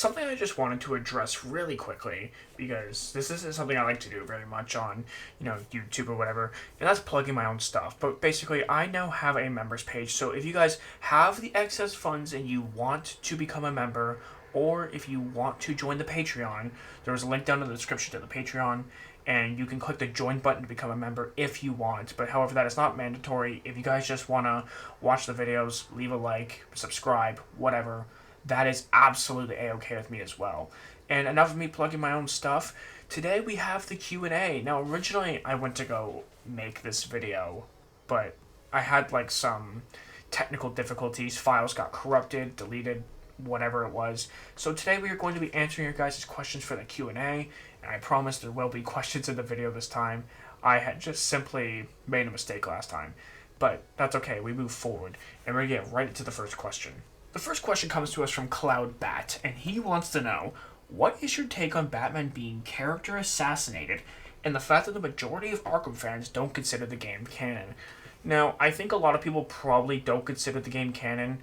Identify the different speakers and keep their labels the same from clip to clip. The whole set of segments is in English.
Speaker 1: something I just wanted to address really quickly, because this isn't something I like to do very much on, YouTube or whatever, and that's plugging my own stuff. But basically, I now have a members page, so if you guys have the excess funds and you want to become a member, or if you want to join the Patreon, there's a link down in the description to the Patreon, and you can click the join button to become a member if you want. But however, that is not mandatory. If you guys just want to watch the videos, leave a like, subscribe, whatever, that is absolutely a-okay with me as well. And enough of me plugging my own stuff. Today we have the Q&A. Now originally I went to go make this video, but I had like some technical difficulties. Files got corrupted, deleted, whatever it was. So today we are going to be answering your guys' questions for the Q&A, and I promise there will be questions in the video this time. I had just simply made a mistake last time, but that's okay. We move forward, and we're going to get right into the first question. The first question comes to us from Cloud Bat, and he wants to know, what is your take on Batman being character assassinated, and the fact that the majority of Arkham fans don't consider the game canon? Now, I think a lot of people probably don't consider the game canon,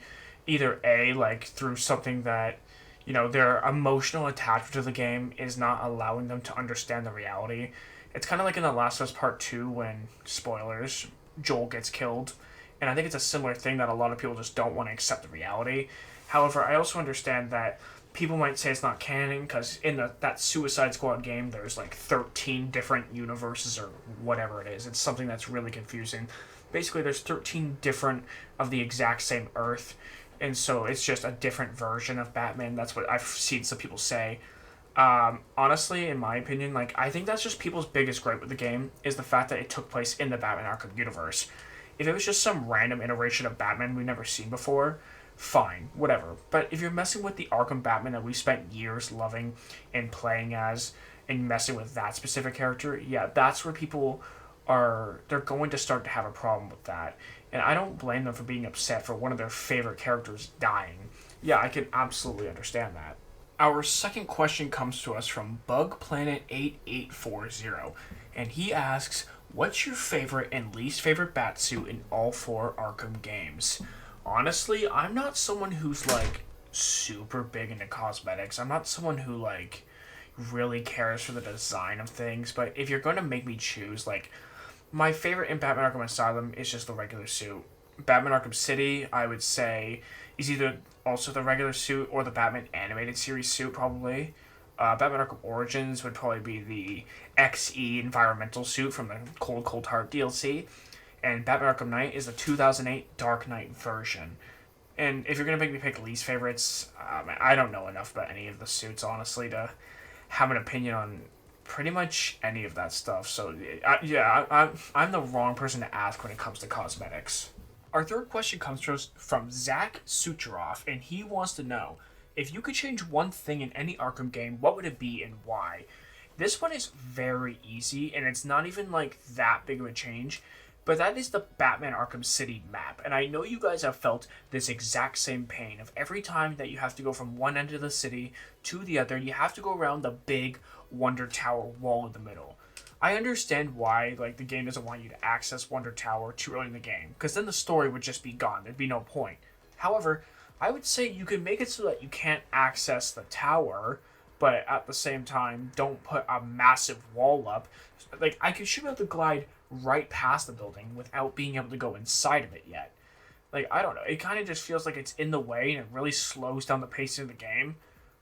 Speaker 1: either A, like through something that, their emotional attachment to the game is not allowing them to understand the reality. It's kind of like in The Last of Us Part 2 when, spoilers, Joel gets killed. And I think it's a similar thing that a lot of people just don't want to accept the reality. However, I also understand that people might say it's not canon because in that Suicide Squad game, there's like 13 different universes or whatever it is. It's something that's really confusing. Basically, there's 13 different of the exact same Earth. And so it's just a different version of Batman. That's what I've seen some people say. Honestly, in my opinion, I think that's just people's biggest gripe with the game is the fact that it took place in the Batman Arkham universe. If it was just some random iteration of Batman we've never seen before, fine, whatever. But if you're messing with the Arkham Batman that we spent years loving and playing as, and messing with that specific character, yeah, that's where people they're going to start to have a problem with that. And I don't blame them for being upset for one of their favorite characters dying. Yeah, I can absolutely understand that. Our second question comes to us from BugPlanet8840, and he asks, what's your favorite and least favorite Batsuit in all 4 Arkham games? Honestly, I'm not someone who's super big into cosmetics. I'm not someone who really cares for the design of things, but if you're going to make me choose, my favorite in Batman Arkham Asylum is just the regular suit. Batman Arkham City, I would say, is either also the regular suit or the Batman Animated Series suit, probably. Batman Arkham Origins would probably be the XE environmental suit from the Cold Heart DLC. And Batman Arkham Knight is the 2008 Dark Knight version. And if you're going to make me pick least favorites, I don't know enough about any of the suits, honestly, to have an opinion on pretty much any of that stuff. So, I'm the wrong person to ask when it comes to cosmetics. Our third question comes to us from Zach Sucharoff, and he wants to know, if you could change one thing in any Arkham game, what would it be and why? This one is very easy, and it's not even that big of a change, but that is the Batman Arkham City map. And I know you guys have felt this exact same pain of every time that you have to go from one end of the city to the other, you have to go around the big Wonder Tower wall in the middle. I understand why the game doesn't want you to access Wonder Tower too early in the game, because then the story would just be gone. There'd be no point. However, I would say you could make it so that you can't access the tower, but at the same time, don't put a massive wall up. I should be able to glide right past the building without being able to go inside of it yet. I don't know. It kind of just feels like it's in the way, and it really slows down the pace of the game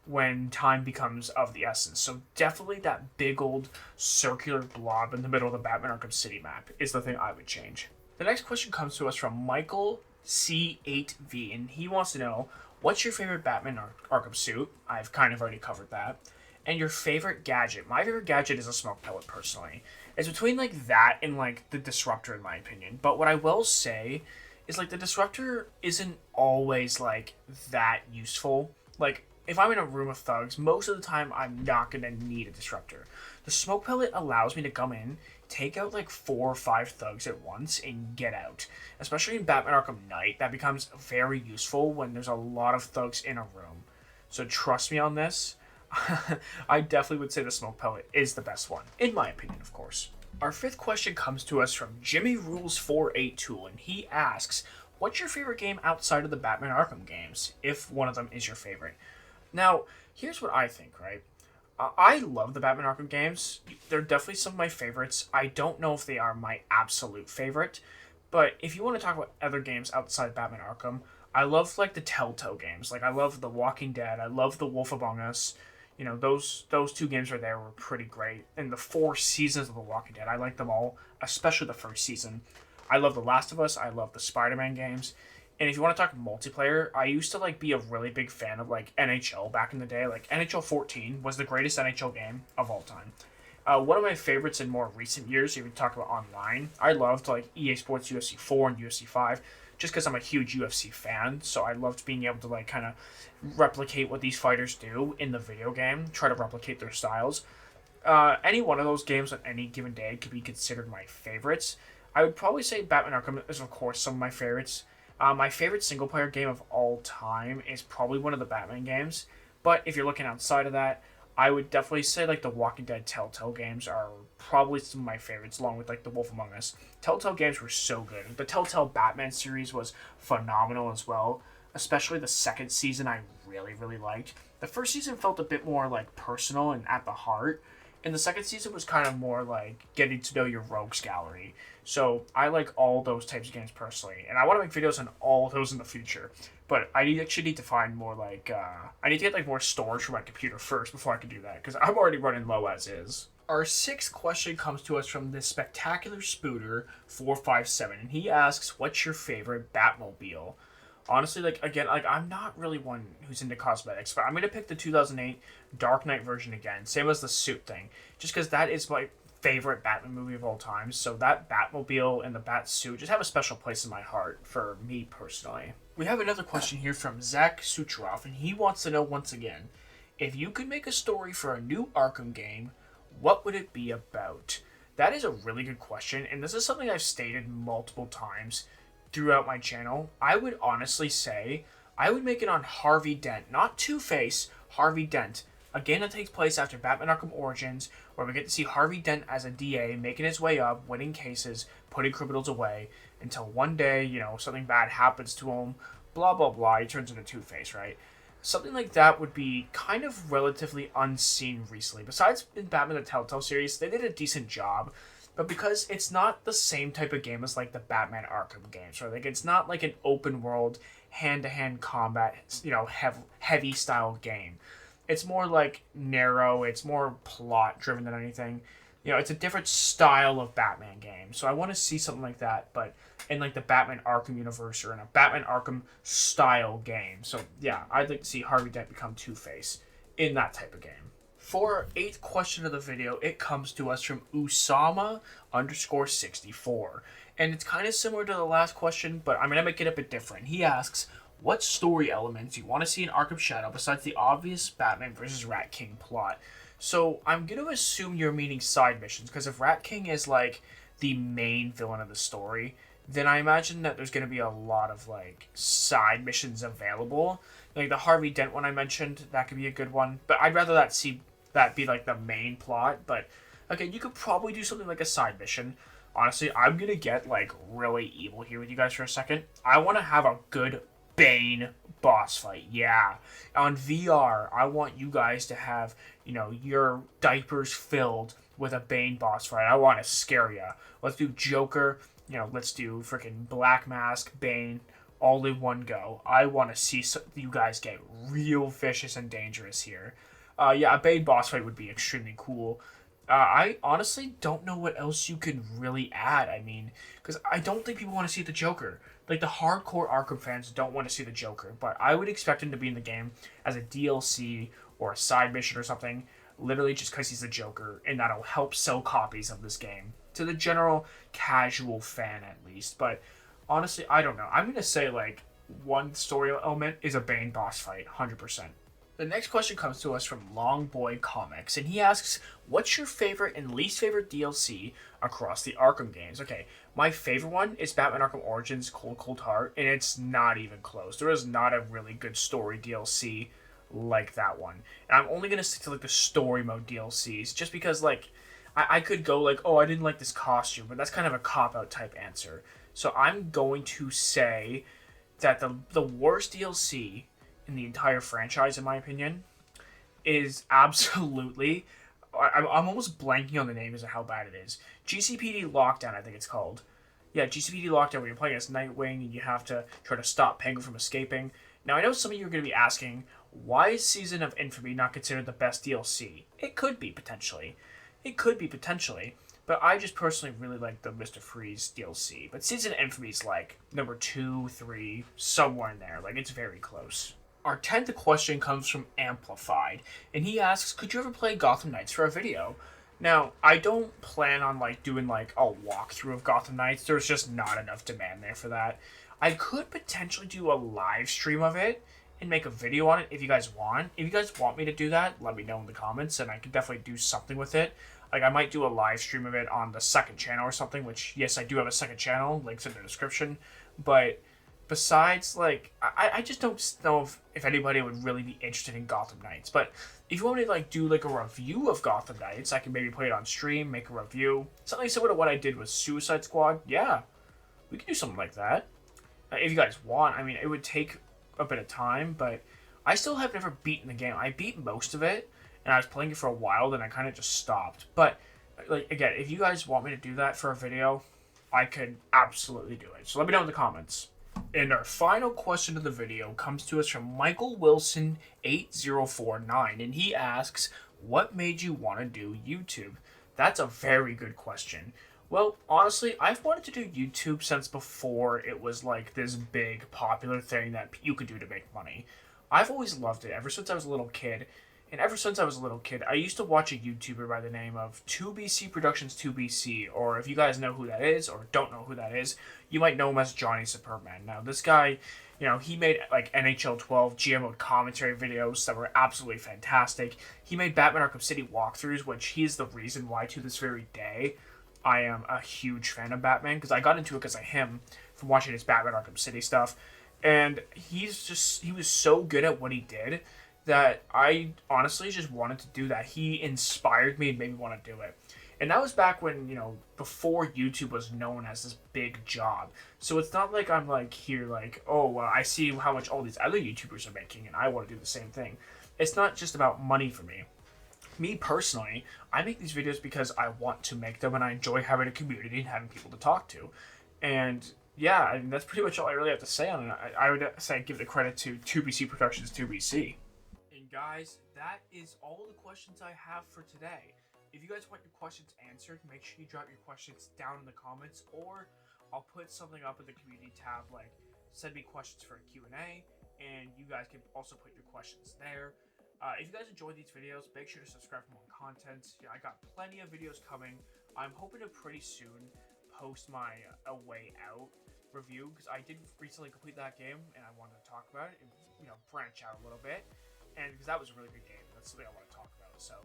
Speaker 1: when time becomes of the essence. So definitely that big old circular blob in the middle of the Batman Arkham City map is the thing I would change. The next question comes to us from Michael C8V, and he wants to know, what's your favorite Batman Arkham suit? I've kind of already covered that. And your favorite gadget? My favorite gadget is a smoke pellet, personally. It's between that and the disruptor, in my opinion. But what I will say is the disruptor isn't always that useful. If I'm in a room of thugs, most of the time I'm not gonna need a disruptor. The smoke pellet allows me to come in, take out 4 or 5 thugs at once, and get out. Especially in Batman Arkham Knight, that becomes very useful when there's a lot of thugs in a room. So trust me on this. I definitely would say the smoke pellet is the best one, in my opinion, of course. Our fifth question comes to us from Jimmy Rules 482, and he asks, what's your favorite game outside of the Batman Arkham games, if one of them is your favorite? Now, Here's what I think, right? I love the Batman Arkham games. They're definitely some of my favorites. I don't know if they are my absolute favorite, but if you want to talk about other games outside Batman Arkham, I love like the Telltale games. Like I love The Walking Dead. I love The Wolf Among Us. You know, those two games right there were pretty great. And the four seasons of The Walking Dead, I like them all, especially the first season. I love The Last of Us. I love the Spider-Man games. And if you want to talk multiplayer, I used to like be a really big fan of like NHL back in the day. Like NHL 14 was the greatest NHL game of all time. One of my favorites in more recent years, if you talk about online, I loved like EA Sports UFC 4 and UFC 5, just because I'm a huge UFC fan. So I loved being able to like kind of replicate what these fighters do in the video game, try to replicate their styles. Any one of those games on any given day could be considered my favorites. I would probably say Batman Arkham is of course some of my favorites. My favorite single player game of all time is probably one of the Batman games. But if you're looking outside of that, I would definitely say like the Walking Dead Telltale games are probably some of my favorites, along with like the Wolf Among Us. Telltale games were so good. The Telltale Batman series was phenomenal as well. Especially the second season, I really, really liked. The first season felt a bit more like personal and at the heart, and the second season was kind of more like getting to know your rogues gallery. So I like all those types of games personally, and I want to make videos on all of those in the future. But actually need to find more like I need to get like more storage for my computer first before I can do that because I'm already running low as is. Our sixth question comes to us from this spectacular Spooter 457, and he asks, "What's your favorite Batmobile?" Honestly, like again, like I'm not really one who's into cosmetics, but I'm gonna pick the 2008 Dark Knight version again, same as the suit thing, just because that is my favorite Batman movie of all time. So that Batmobile and the Batsuit just have a special place in my heart for me personally. We have another question here from Zach Sucharoff, and he wants to know once again, if you could make a story for a new Arkham game, what would it be about? That is a really good question, and this is something I've stated multiple times throughout my channel. I would honestly say I would make it on Harvey Dent, not Two-Face, Harvey Dent. Again, it takes place after Batman Arkham Origins, where we get to see Harvey Dent as a DA making his way up, winning cases, putting criminals away, until one day, you know, something bad happens to him, blah, blah, blah, he turns into Two-Face, right? Something like that would be kind of relatively unseen recently. Besides in Batman the Telltale series, they did a decent job. But because it's not the same type of game as like the Batman Arkham games, right? Like it's not like an open world hand-to-hand combat, you know, heavy style game. It's more like narrow, it's more plot driven than anything. You know, it's a different style of Batman game. So I want to see something like that, but in like the Batman Arkham universe or in a Batman Arkham style game. So yeah, I'd like to see Harvey Dent become Two-Face in that type of game. For our eighth question of the video, it comes to us from Usama_64. And it's kind of similar to the last question, but I'm going to make it a bit different. He asks, what story elements you want to see in Arkham Shadow besides the obvious Batman versus Rat King plot? So I'm going to assume you're meaning side missions, because if Rat King is like the main villain of the story, then I imagine that there's going to be a lot of like side missions available. Like the Harvey Dent one I mentioned, that could be a good one. But I'd rather that be like the main plot. But again, you could probably do something like a side mission. Honestly, I'm gonna get like really evil here with you guys for a second. I want to have a good Bane boss fight. Yeah, on VR, I want you guys to have, you know, your diapers filled with a Bane boss fight. I want to scare ya. Let's do Joker. You know, let's do freaking Black Mask, Bane, all in one go. I want to see you guys get real vicious and dangerous here. Yeah, a Bane boss fight would be extremely cool. I honestly don't know what else you can really add. I mean, because I don't think people want to see the Joker. Like, the hardcore Arkham fans don't want to see the Joker, but I would expect him to be in the game as a DLC or a side mission or something, literally just because he's the Joker, and that'll help sell copies of this game to the general casual fan at least. But honestly, I don't know. I'm going to say, like, one story element is a Bane boss fight, 100%. The next question comes to us from Longboy Comics, and he asks, what's your favorite and least favorite DLC across the Arkham games? Okay, my favorite one is Batman Arkham Origins Cold Cold Heart, and it's not even close. There is not a really good story DLC like that one. And I'm only going to stick to like the story mode DLCs, just because like, I could go like, oh, I didn't like this costume, but that's kind of a cop-out type answer. So I'm going to say that the worst DLC in the entire franchise, in my opinion, is absolutely. I'm almost blanking on the name because of how bad it is. GCPD Lockdown, I think it's called. Yeah, GCPD Lockdown, where you're playing as Nightwing and you have to try to stop Penguin from escaping. Now, I know some of you are going to be asking, why is Season of Infamy not considered the best DLC? It could be, potentially. It could be, potentially. But I just personally really like the Mr. Freeze DLC. But Season of Infamy is like number 2, 3, somewhere in there. Like, it's very close. Our 10th question comes from Amplified, and he asks, could you ever play Gotham Knights for a video? Now, I don't plan on doing a walkthrough of Gotham Knights. There's just not enough demand there for that. I could potentially do a live stream of it and make a video on it if you guys want. If you guys want me to do that, let me know in the comments, and I could definitely do something with it. Like, I might do a live stream of it on the second channel or something, which, yes, I do have a second channel. Links in the description. But besides, I just don't know if anybody would really be interested in Gotham Knights. But if you want me to do a review of Gotham Knights, I can maybe play it on stream, make a review, something similar to what I did with Suicide Squad. Yeah, we can do something like that if you guys want. I mean, it would take a bit of time, but I still have never beaten the game. I beat most of it, and I was playing it for a while, then I kind of just stopped. But again, if you guys want me to do that for a video, I could absolutely do it. So let me know in the comments. And our final question of the video comes to us from Michael Wilson 8049, and he asks, what made you want to do YouTube? That's a very good question. Well, honestly, I've wanted to do YouTube since before it was this big popular thing that you could do to make money. I've always loved it ever since I was a little kid. And ever since I was a little kid, I used to watch a YouTuber by the name of 2BC Productions 2BC, or if you guys know who that is, or don't know who that is, you might know him as Johnny Superman. Now, this guy, he made NHL 12 GM commentary videos that were absolutely fantastic. He made Batman Arkham City walkthroughs, which he's the reason why to this very day I am a huge fan of Batman, because I got into it because of him from watching his Batman Arkham City stuff. And he was so good at what he did that I honestly just wanted to do that. He inspired me and made me want to do it. And that was back when, before YouTube was known as this big job. So it's not like I'm here oh, well, I see how much all these other YouTubers are making and I want to do the same thing. It's not just about money for me. Me personally, I make these videos because I want to make them and I enjoy having a community and having people to talk to. And yeah, I mean, that's pretty much all I really have to say on it. I would say give the credit to 2BC Productions 2BC. And guys, that is all the questions I have for today. If you guys want your questions answered, make sure you drop your questions down in the comments, or I'll put something up in the community tab send me questions for a Q&A, and you guys can also put your questions there. If you guys enjoy these videos, make sure to subscribe for more content. I got plenty of videos coming. I'm hoping to pretty soon post my A Way Out review, because I did recently complete that game and I wanted to talk about it and branch out a little bit, and because that was a really good game. That's something I want to talk about. So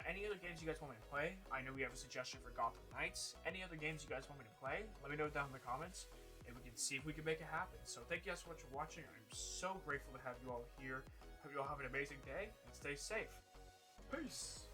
Speaker 1: any other games you guys want me to play? I know we have a suggestion for Gotham Knights. Any other games you guys want me to play? Let me know down in the comments and we can see if we can make it happen. So thank you guys so much for watching. I'm so grateful to have you all here. Hope you all have an amazing day and stay safe. Peace.